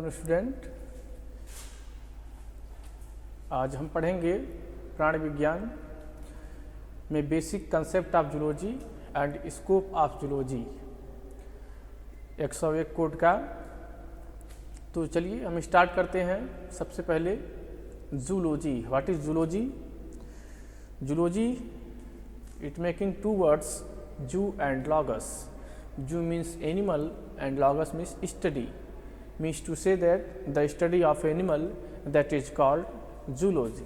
Afternoon student. आज हम पढ़ेंगे प्राणी विज्ञान में basic concept of zoology and scope of zoology 101 code का। तो चलिए हम स्टार्ट करते हैं। सबसे पहले zoology. What is zoology? Zoology it making two words zoo and logos. Zoo means animal and logos means study, means to say that the study of animal, that is called zoology.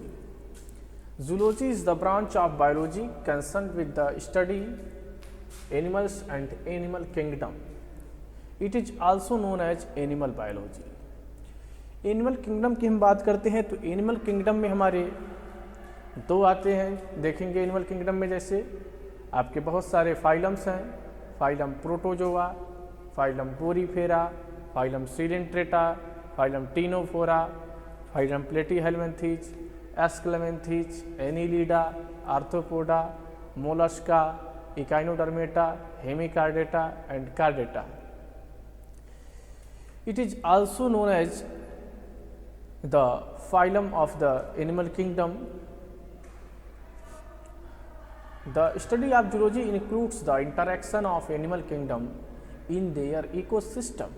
Zoology is the branch of biology concerned with the study animals and animal kingdom. It is also known as animal biology. Animal kingdom की हम बात करते हैं तो animal kingdom में हमारे दो आते हैं। देखेंगे एनिमल किंगडम में जैसे आपके बहुत सारे फाइलम्स हैं। Phylum protozoa, phylum porifera, phylum coelenterata, phylum ctenophora, phylum platyhelminthes, aschelminthes, annelida, arthropoda, mollusca, echinodermata, hemichordata and chordata. It is also known as the phylum of the animal kingdom. The study of zoology includes the interaction of animal kingdom in their ecosystem,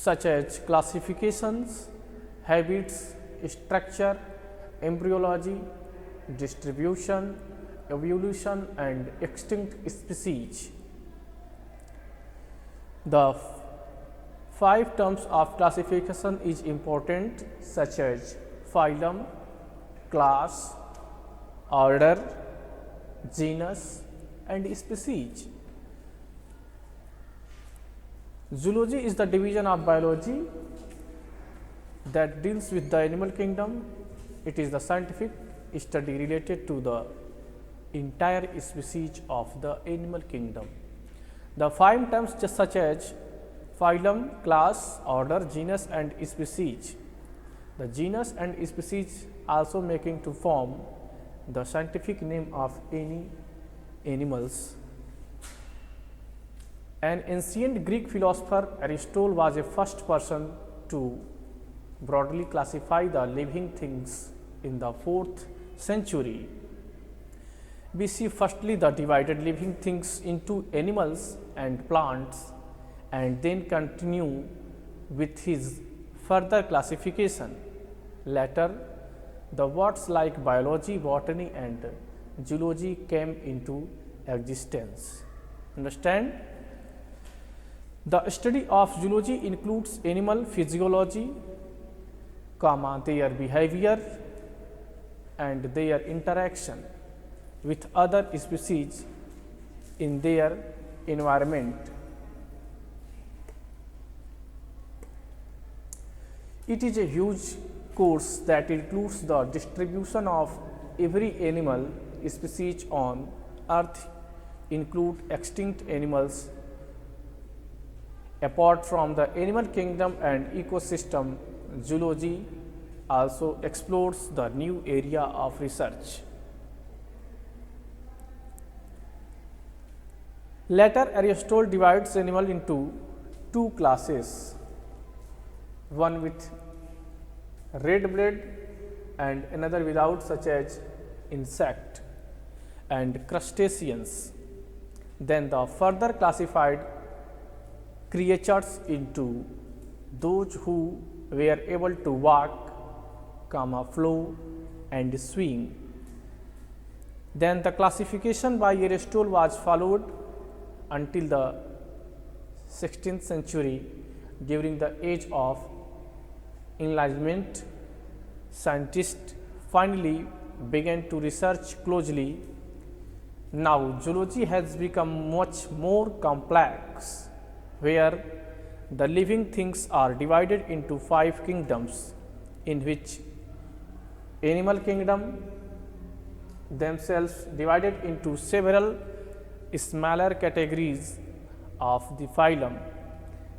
such as classifications, habits, structure, embryology, distribution, evolution and extinct species. The 5 terms of classification is important, such as phylum, class, order, genus and species. Zoology is the division of biology that deals with the animal kingdom. It is the scientific study related to the entire species of the animal kingdom. The 5 terms such as phylum, class, order, genus and species. The genus and species also making to form the scientific name of any animals. An ancient Greek philosopher Aristotle was a first person to broadly classify the living things in the 4th century BC. Firstly, the divided living things into animals and plants, and then continue with his further classification. Later, the words like biology, botany and zoology came into existence. Understand? The study of zoology includes animal physiology, their behavior and their interaction with other species in their environment. It is a huge course that includes the distribution of every animal species on earth, include extinct animals. Apart from the animal kingdom and ecosystem, zoology also explores the new area of research. Later, Aristotle divides animal into 2 classes, one with red blood and another without, such as insect and crustaceans. Then the further classified creatures into those who were able to walk, flow and swim. Then the classification by Aristotle was followed until the 16th century. During the age of Enlightenment, scientists finally began to research closely. Now, zoology has become much more complex, where the living things are divided into 5 kingdoms, in which animal kingdom themselves divided into several smaller categories of the phylum,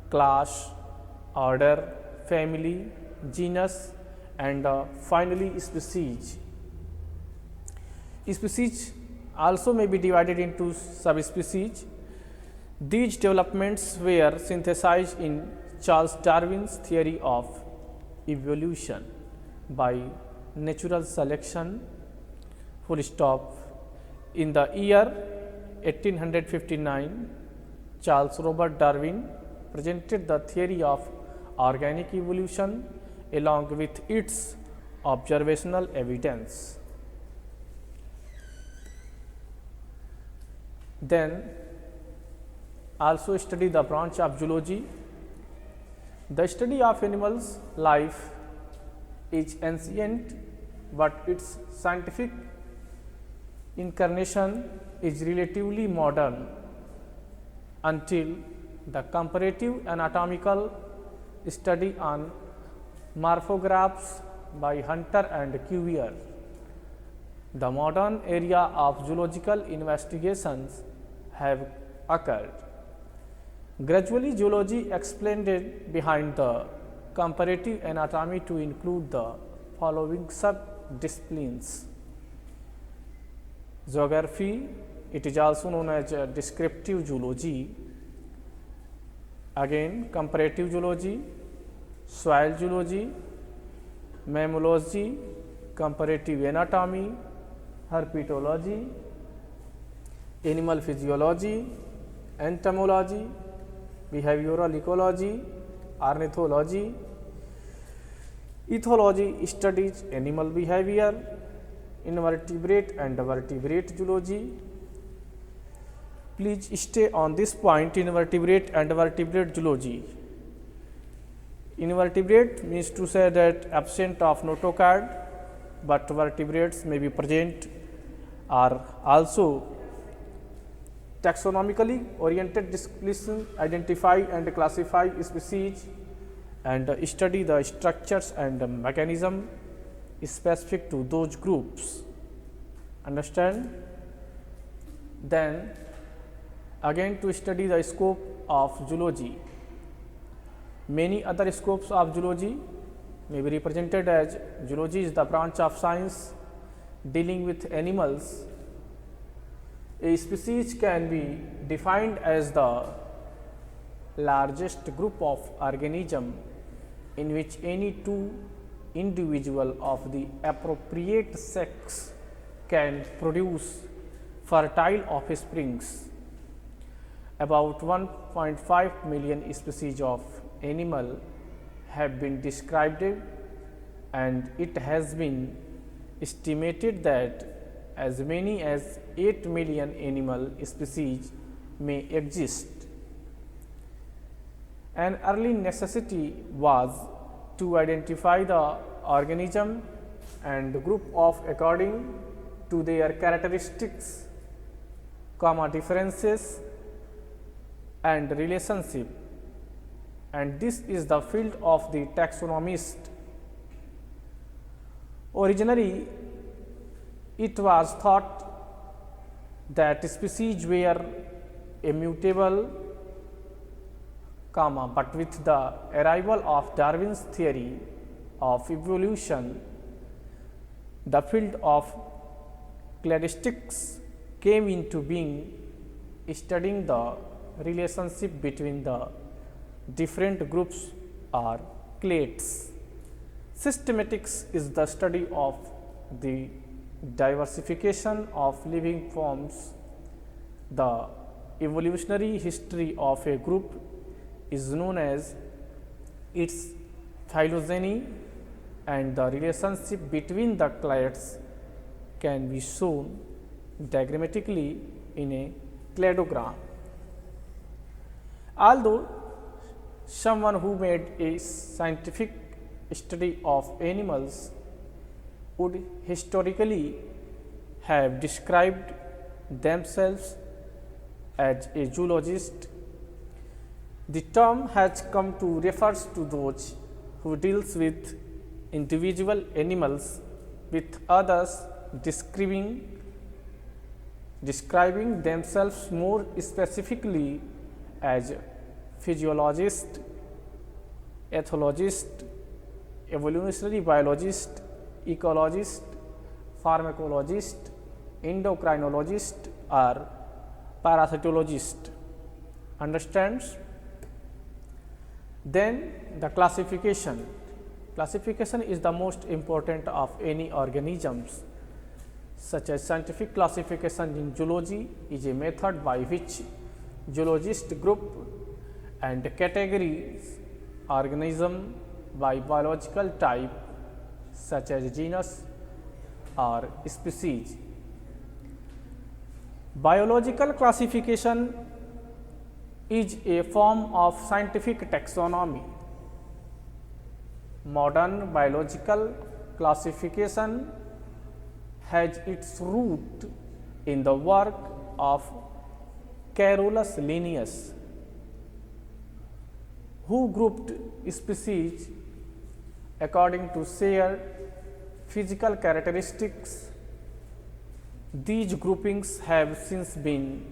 class, order, family, genus and finally species. Species also may be divided into subspecies. These developments were synthesized in Charles Darwin's theory of evolution by natural selection, full stop. In the year 1859, Charles Robert Darwin presented the theory of organic evolution along with its observational evidence. Then also study the branch of zoology. The study of animals' life is ancient, but its scientific incarnation is relatively modern until the comparative anatomical study on morphographs by Hunter and Cuvier. The modern area of zoological investigations have occurred. Gradually, zoology expanded behind the comparative anatomy to include the following sub-disciplines: zoography, it is also known as descriptive zoology, again comparative zoology, soil zoology, mammalogy, comparative anatomy, herpetology, animal physiology, entomology, behavioral ecology, ornithology. Ethology studies animal behavior. Invertebrate and vertebrate zoology. Please stay on this point: invertebrate and vertebrate zoology. Invertebrate means to say that absent of notochord, but vertebrates may be present, are also taxonomically oriented disciplines, identify and classify species and study the structures and mechanism specific to those groups. Understand? Then again, to study the scope of zoology. Many other scopes of zoology may be represented as: zoology is the branch of science dealing with animals. A species can be defined as the largest group of organisms in which any two individuals of the appropriate sex can produce fertile offsprings. About 1.5 million species of animal have been described, and it has been estimated that as many as 8 million animal species may exist. An early necessity was to identify the organism and group of according to their characteristics, differences and relationship, and this is the field of the taxonomist. Originally, it was thought that species were immutable, but with the arrival of Darwin's theory of evolution, the field of cladistics came into being, studying the relationship between the different groups or clades. Systematics is the study of the diversification of living forms. The evolutionary history of a group is known as its phylogeny, and the relationship between the clades can be shown diagrammatically in a cladogram. Although someone who made a scientific study of animals would historically have described themselves as a zoologist, the term has come to refer to those who deals with individual animals, with others describing themselves more specifically as physiologist, ethologist, evolutionary biologist, ecologist, pharmacologist, endocrinologist or parasitologist. Understands? Then the classification. Classification is the most important of any organisms, such as scientific classification in zoology is a method by which zoologists group and categorize organism by biological type, such as genus or species. Biological classification is a form of scientific taxonomy. Modern biological classification has its root in the work of Carolus Linnaeus, who grouped species according to shared physical characteristics. These groupings have since been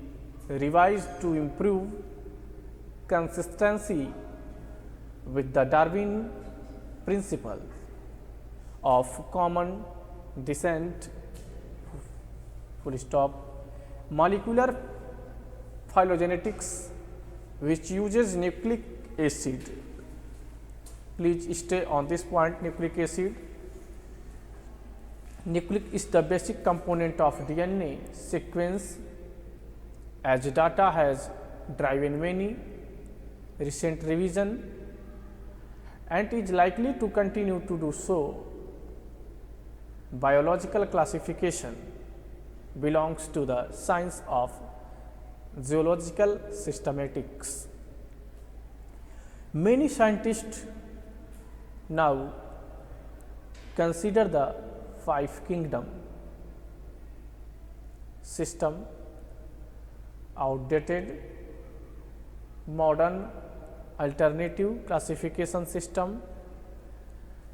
revised to improve consistency with the Darwin principle of common descent. Full stop. Molecular phylogenetics, which uses nucleic acid. Please stay on this point. Nucleic acid. Nucleic is the basic component of DNA sequence, as data has driven many recent revision and is likely to continue to do so. Biological classification belongs to the science of zoological systematics. Many scientists now consider the five kingdom system outdated. Modern alternative classification system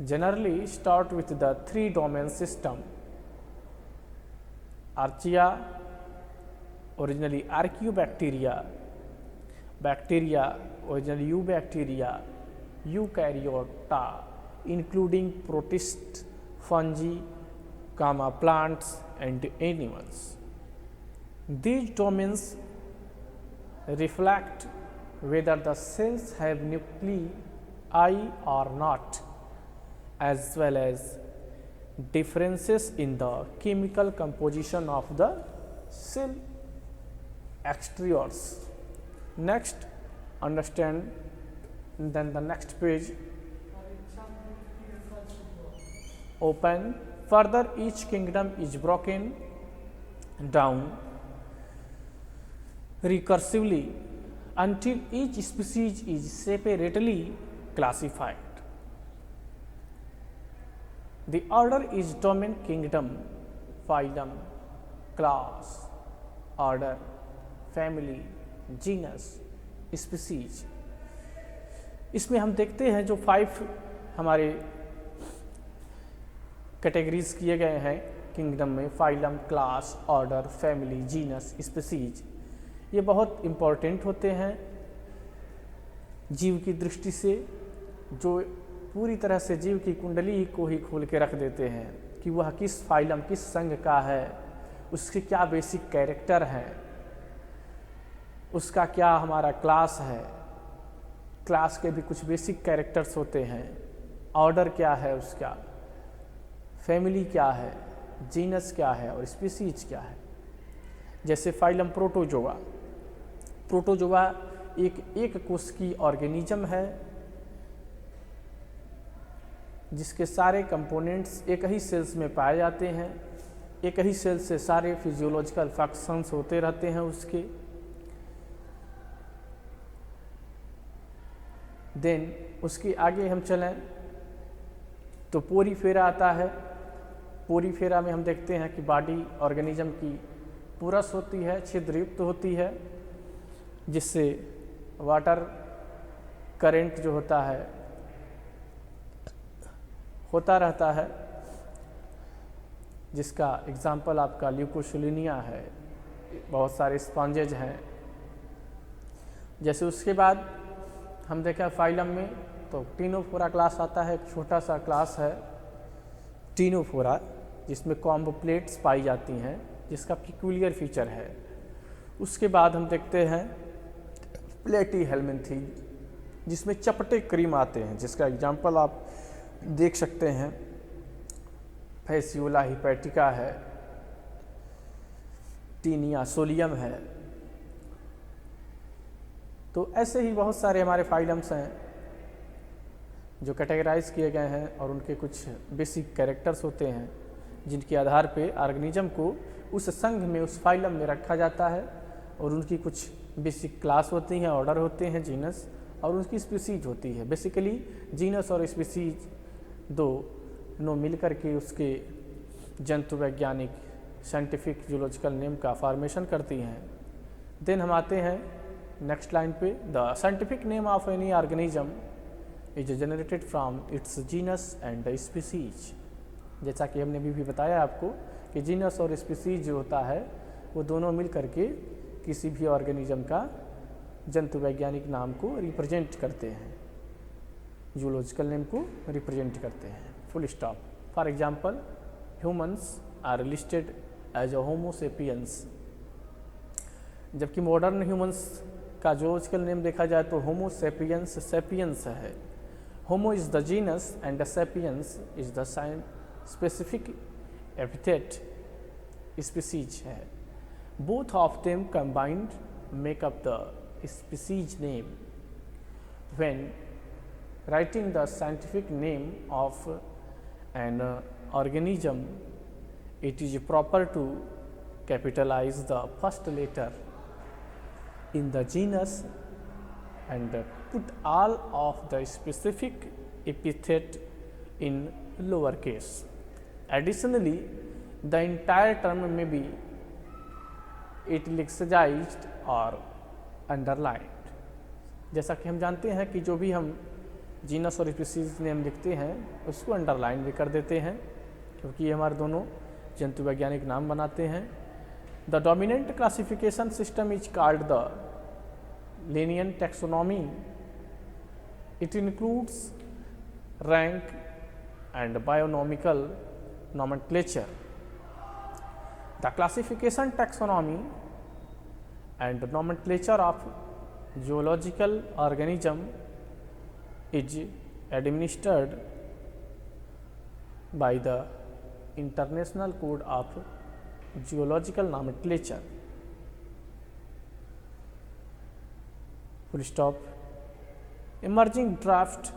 generally start with the three domain system. Archaea, originally Archaeobacteria, bacteria, originally Eubacteria, Eukaryota, including protists, fungi, plants and animals. These domains reflect whether the cells have nuclei or not, as well as differences in the chemical composition of the cell exteriors. Next, understand, then the next page. Open. Further, each kingdom is broken down recursively until each species is separately classified. The order is domain, kingdom, phylum, class, order, family, genus, species. इसमें हम देखते हैं जो 5 हमारे categories किए गए हैं kingdom में, phylum, class, order, family, genus, species, ये बहुत इम्पॉर्टेंट होते हैं जीव की दृष्टि से, जो पूरी तरह से जीव की कुंडली को ही खोल के रख देते हैं कि वह किस फाइलम, किस संघ का है, उसके क्या बेसिक कैरेक्टर हैं, उसका क्या हमारा क्लास है, क्लास के भी कुछ बेसिक कैरेक्टर्स होते हैं, ऑर्डर क्या है उसका, फैमिली क्या है, जीनस क्या है और स्पीसीज क्या है। जैसे फाइलम प्रोटोजोआ, प्रोटोजोआ एक कोश की ऑर्गेनिज्म है जिसके सारे कंपोनेंट्स एक ही सेल्स में पाए जाते हैं, एक ही सेल से सारे फिजियोलॉजिकल फंक्शंस होते रहते हैं उसके। देन उसके आगे हम चलें तो पोरीफेरा आता है। पोरीफेरा में हम देखते हैं कि बॉडी ऑर्गेनिज्म की पूरस होती है, छिद्रयुक्त होती है, जिससे वाटर करंट जो होता है होता रहता है, जिसका एग्जाम्पल आपका ल्यूकोसिलिनिया है, बहुत सारे स्पॉन्जेज हैं। जैसे उसके बाद हम देखें फाइलम में तो टीनोफोरा क्लास आता है, एक छोटा सा क्लास है टीनोफोरा, जिसमें कॉम्ब प्लेट्स पाई जाती हैं, जिसका पिक्यूलियर फीचर है। उसके बाद हम देखते हैं प्लेटी हेलमिंथी, जिसमें चपटे क्रीम आते हैं, जिसका एग्जाम्पल आप देख सकते हैं, फैसियोला हिपैटिका है, टीनिया सोलियम है। तो ऐसे ही बहुत सारे हमारे फाइलम्स हैं जो कैटेगराइज किए गए हैं और उनके कुछ बेसिक कैरेक्टर्स होते हैं जिनके आधार पे ऑर्गेनिज्म को उस संघ में, उस फाइलम में रखा जाता है और उनकी कुछ बेसिक क्लास होती हैं, ऑर्डर होते हैं, जीनस, और उनकी स्पीसीज होती है। बेसिकली जीनस और स्पीसीज दोनों मिलकर के उसके जंतु वैज्ञानिक साइंटिफिक जूलॉजिकल नेम का फॉर्मेशन करती हैं। देन हम आते हैं नेक्स्ट लाइन पे, the scientific name of any organism is generated from its genus and species. जैसा कि हमने भी बताया आपको कि जीनस और स्पीसीज जो होता है वो दोनों मिल करके किसी भी ऑर्गेनिज्म का जंतु वैज्ञानिक नाम को रिप्रेजेंट करते हैं, जूलॉजिकल नेम को रिप्रेजेंट करते हैं। Full stop. For example, humans are listed as a homo sapiens, जबकि मॉडर्न ह्यूमंस का जूलॉजिकल नेम देखा जाए तो होमो सेपियंस सेपियंस है। Homo is the genus and sapiens is the specific epithet species है। Both of them combined make up the species name. When writing the scientific name of an organism, it is proper to capitalize the first letter in the genus and put all of the specific epithet in lowercase. Additionally, the entire term may be italicized or underlined. जैसा कि हम जानते हैं कि जो भी हम genus और स्पीसीज नेम लिखते हैं उसको अंडरलाइन भी कर देते हैं, क्योंकि ये हमारे दोनों जंतु वैज्ञानिक नाम बनाते हैं। The dominant classification system is called the Linnaean taxonomy. It includes rank and binomial nomenclature. The classification, taxonomy and nomenclature of zoological organism is administered by the International Code of Zoological Nomenclature. Full stop. Emerging draft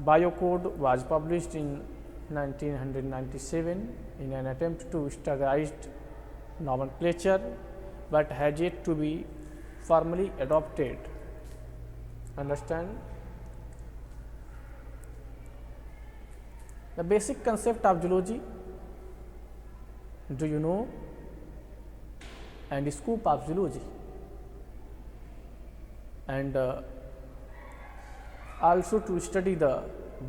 biocode was published in 1997 in an attempt to standardize nomenclature, but has yet to be formally adopted. Understand? The basic concept of zoology, do you know? And scope of zoology, and also to study the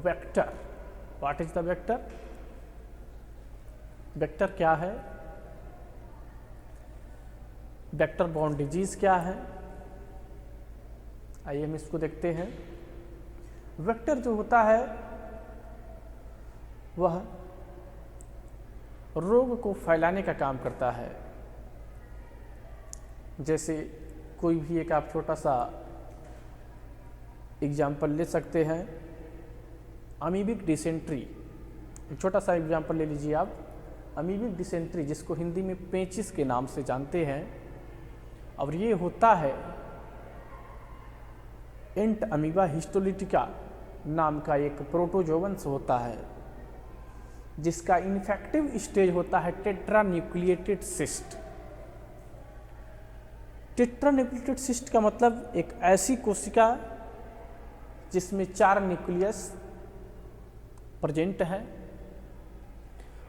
vector. What is the vector? Vector क्या है? Vector borne disease क्या है? आइए हम इसको देखते हैं। Vector जो होता है वह रोग को फैलाने का काम करता है। जैसे कोई भी एक आप छोटा सा एग्जाम्पल ले सकते हैं, अमीबिक डिसेंट्री। एक छोटा सा एग्जाम्पल ले लीजिए आप, अमीबिक डिसेंट्री, जिसको हिंदी में पेचिस के नाम से जानते हैं। और ये होता है एंट अमीबा हिस्टोलिटिका नाम का एक प्रोटोजोवंस होता है, जिसका इन्फेक्टिव स्टेज होता है टेट्रान्यूक्लिएटेड सिस्ट। टेट्रान्यूक्लिएटेड सिस्ट का मतलब एक ऐसी कोशिका जिसमें 4 न्यूक्लियस प्रेजेंट है,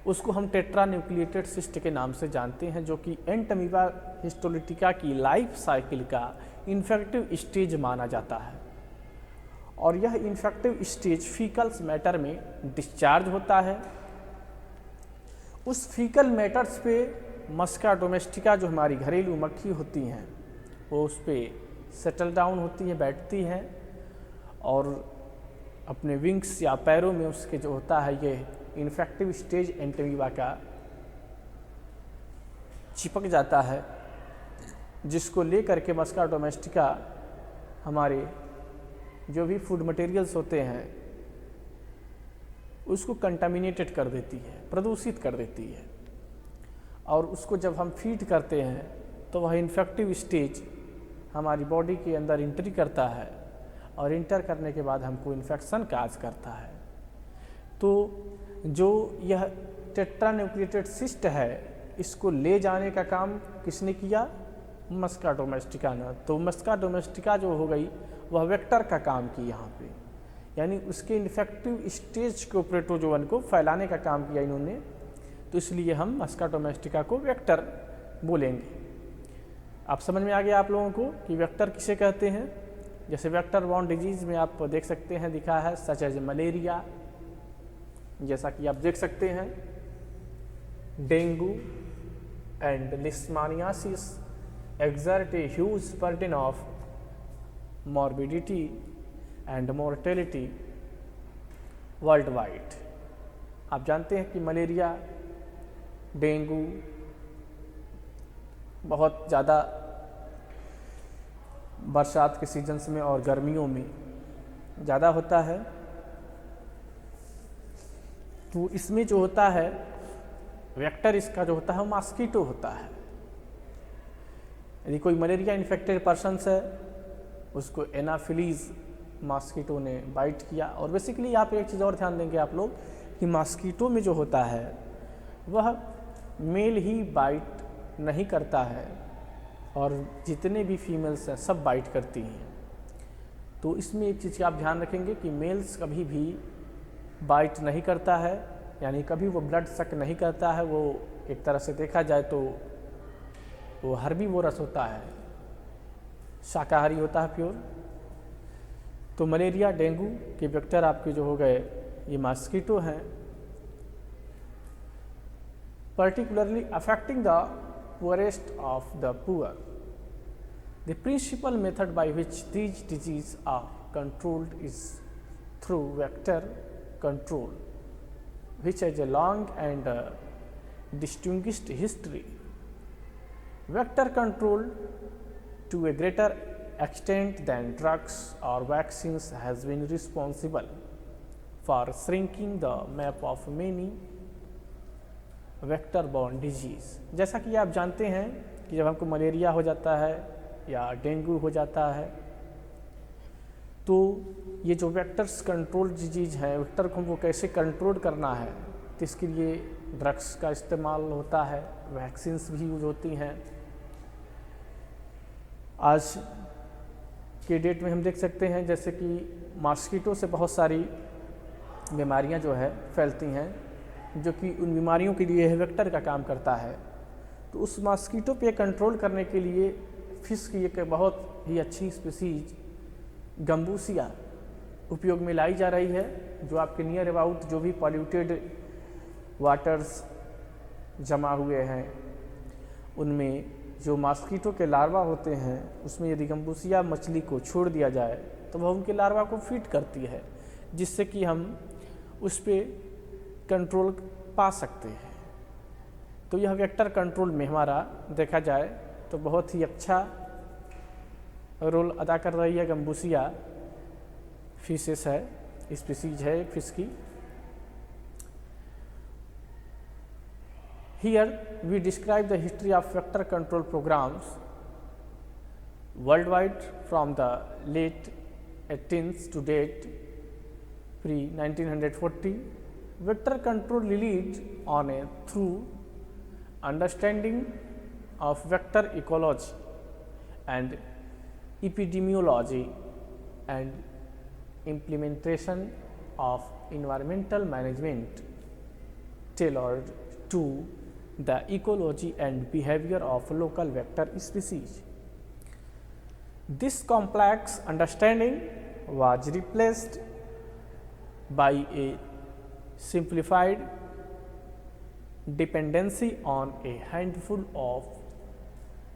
उसको हम टेट्रान्यूक्लिएटेड सिस्ट के नाम से जानते हैं, जो कि एंट अमीबा हिस्टोलिटिका की लाइफ साइकिल का इन्फेक्टिव स्टेज माना जाता है। और यह इन्फेक्टिव स्टेज फीकल्स मैटर में डिस्चार्ज होता है। उस फीकल मैटर्स पे मस्का डोमेस्टिका जो हमारी घरेलू मक्खी होती हैं वो उस पर सेटल डाउन होती हैं, बैठती हैं और अपने विंग्स या पैरों में उसके जो होता है ये इन्फेक्टिव स्टेज एंट अमीबा का चिपक जाता है, जिसको लेकर के मस्का डोमेस्टिका हमारे जो भी फूड मटेरियल्स होते हैं उसको कंटामिनेटेड कर देती है, प्रदूषित कर देती है। और उसको जब हम फीड करते हैं तो वह इन्फेक्टिव स्टेज हमारी बॉडी के अंदर एंट्री करता है और इंटर करने के बाद हमको इन्फेक्शन काज करता है। तो जो यह टेट्रा न्यूक्लिएटेड सिस्ट है, इसको ले जाने का काम किसने किया? मस्का डोमेस्टिका ने। तो मस्का डोमेस्टिका जो हो गई वह वेक्टर का काम की यहाँ पे, यानी उसके इन्फेक्टिव स्टेज के प्रोटोजोवन को फैलाने का काम किया इन्होंने। तो इसलिए हम मस्का डोमेस्टिका को वेक्टर बोलेंगे। आप समझ में आ गया आप लोगों को कि वेक्टर किसे कहते हैं। जैसे वेक्टर बॉर्न डिजीज में आप देख सकते हैं दिखा है सच एज मलेरिया, जैसा कि आप देख सकते हैं dengue and leishmaniasis exert a huge burden of morbidity and mortality worldwide। आप जानते हैं कि मलेरिया, डेंगू बहुत ज़्यादा बरसात के सीजन्स में और गर्मियों में ज़्यादा होता है। तो इसमें जो होता है वेक्टर इसका जो होता है मॉस्किटो होता है। यदि कोई मलेरिया इन्फेक्टेड पर्सन्स है उसको एनाफिलीज मॉस्किटो ने बाइट किया। और बेसिकली यहाँ पे एक चीज़ और ध्यान देंगे आप लोग कि मॉस्किटो में जो होता है वह मेल ही बाइट नहीं करता है और जितने भी फीमेल्स हैं सब बाइट करती हैं। तो इसमें एक चीज़ का आप ध्यान रखेंगे कि मेल्स कभी भी बाइट नहीं करता है, यानी कभी वो ब्लड सक नहीं करता है। वो एक तरह से देखा जाए तो वो हर्बीवोरस होता है, शाकाहारी होता है प्योर। तो मलेरिया डेंगू के वेक्टर आपके जो हो गए ये मॉस्किटो हैं, particularly affecting the poorest of the poor. The principal method by which these disease are controlled is through vector control which has a long and distinguished history. Vector control to a greater extent than drugs or vaccines has been responsible for shrinking the map of many vector borne disease। जैसा कि आप जानते हैं कि जब हमको malaria हो जाता है या डेंगू हो जाता है तो ये जो वेक्टर्स कंट्रोल डिजीज है, वेक्टर को हमको कैसे कंट्रोल करना है तो इसके लिए ड्रग्स का इस्तेमाल होता है, वैक्सीन्स भी यूज होती हैं। आज के डेट में हम देख सकते हैं जैसे कि मॉस्किटो से बहुत सारी बीमारियां जो है फैलती हैं, जो कि उन बीमारियों के लिए वेक्टर का काम करता है। तो उस मॉस्किटो पे कंट्रोल करने के लिए फिश की एक बहुत ही अच्छी स्पीसीज गम्बूसिया उपयोग में लाई जा रही है, जो आपके नियर अबाउट जो भी पॉल्यूटेड वाटर्स जमा हुए हैं उनमें जो मॉस्किटो के लार्वा होते हैं उसमें यदि गम्बूसिया मछली को छोड़ दिया जाए तो वह उनके लार्वा को फीड करती है, जिससे कि हम उस पर कंट्रोल पा सकते हैं। तो यह वेक्टर कंट्रोल में हमारा देखा जाए तो बहुत ही अच्छा रोल अदा कर रही है गम्बूसिया फिशेस है, स्पीसीज है फिश की। Here we describe the history of vector control programs worldwide from the late 18th to date, pre-1940. Vector control relied on a through understanding of vector ecology and epidemiology and implementation of environmental management tailored to the ecology and behavior of local vector species. This complex understanding was replaced by a simplified dependency on a handful of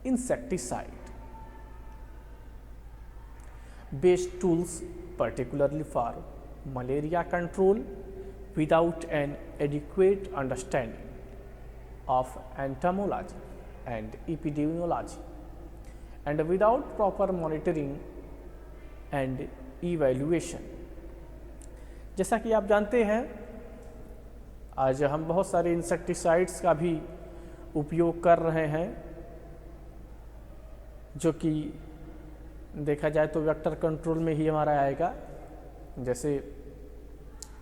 insecticide based tools, particularly for malaria control, without an adequate understanding of entomology and epidemiology, and without proper monitoring and evaluation. जैसा कि आप जानते हैं, आज हम बहुत सारे insecticides का भी उपयोग कर रहे हैं, जो कि देखा जाए तो वेक्टर कंट्रोल में ही हमारा आएगा। जैसे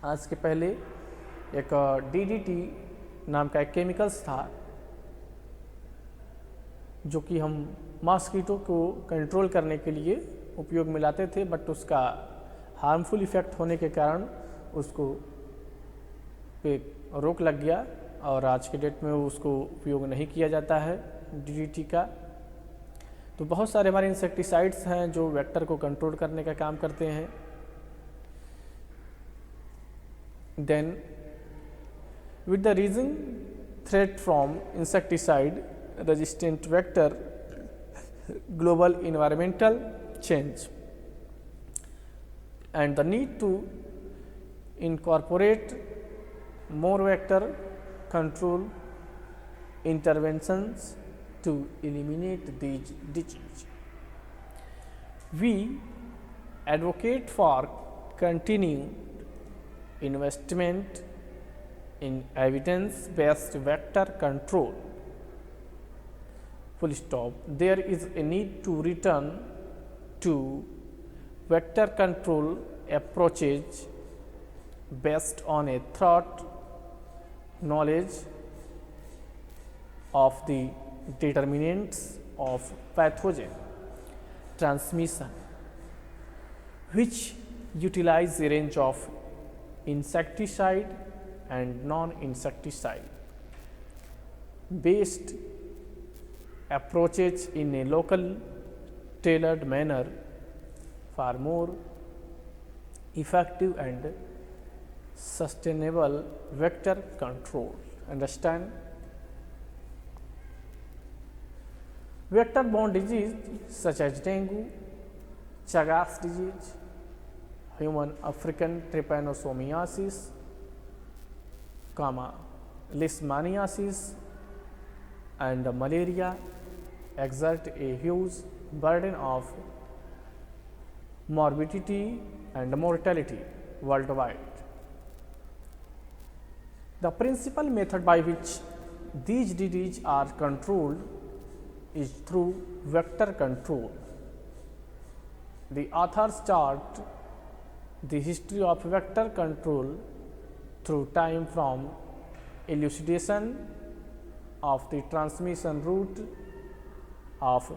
आज के पहले एक DDT नाम का एक केमिकल्स था, जो कि हम मॉस्किटो को कंट्रोल करने के लिए उपयोग में लाते थे, बट उसका हार्मफुल इफ़ेक्ट होने के कारण उसको पे रोक लग गया और आज के डेट में उसको उपयोग नहीं किया जाता है DDT का। तो बहुत सारे हमारे इंसेक्टिसाइड्स हैं जो वेक्टर को कंट्रोल करने का काम करते हैं। Then with the rising threat from insecticide resistant vector, global environmental change, and the need to incorporate more vector control interventions to eliminate these diseases, we advocate for continued investment in evidence-based vector control. Full stop. There is a need to return to vector control approaches based on a thorough knowledge of the determinants of pathogen transmission, which utilize a range of insecticide and non-insecticide based approaches in a local tailored manner for more effective and sustainable vector control. Understand? Vector-borne disease such as dengue, Chagas disease, human African trypanosomiasis, leishmaniasis and malaria exert a huge burden of morbidity and mortality worldwide. The principal method by which these diseases are controlled is through vector control. The authors chart the history of vector control through time from elucidation of the transmission route of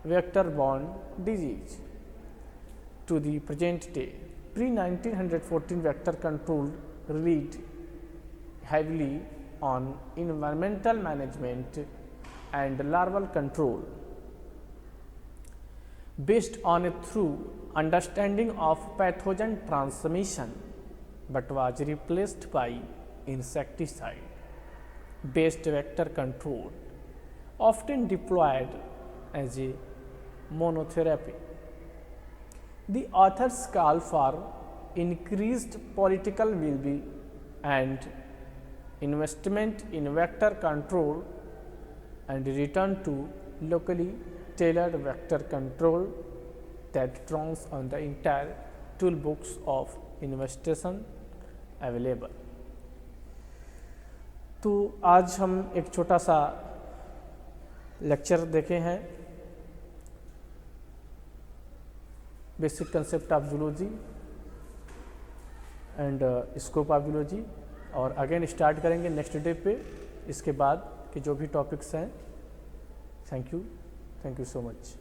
vector-borne disease to the present day. Pre-1914 vector control relied heavily on environmental management and larval control based on a thorough understanding of pathogen transmission, but was replaced by insecticide based vector control, often deployed as a monotherapy. The authors call for increased political will and investment in vector control and return to locally tailored vector control that draws on the entire toolbox of investigation available. तो आज हम एक छोटा सा lecture देखे हैं, basic concept of zoology and scope of zoology, और again start करेंगे नेक्स्ट डे पे इसके बाद के जो भी टॉपिक्स हैं। Thank you so much.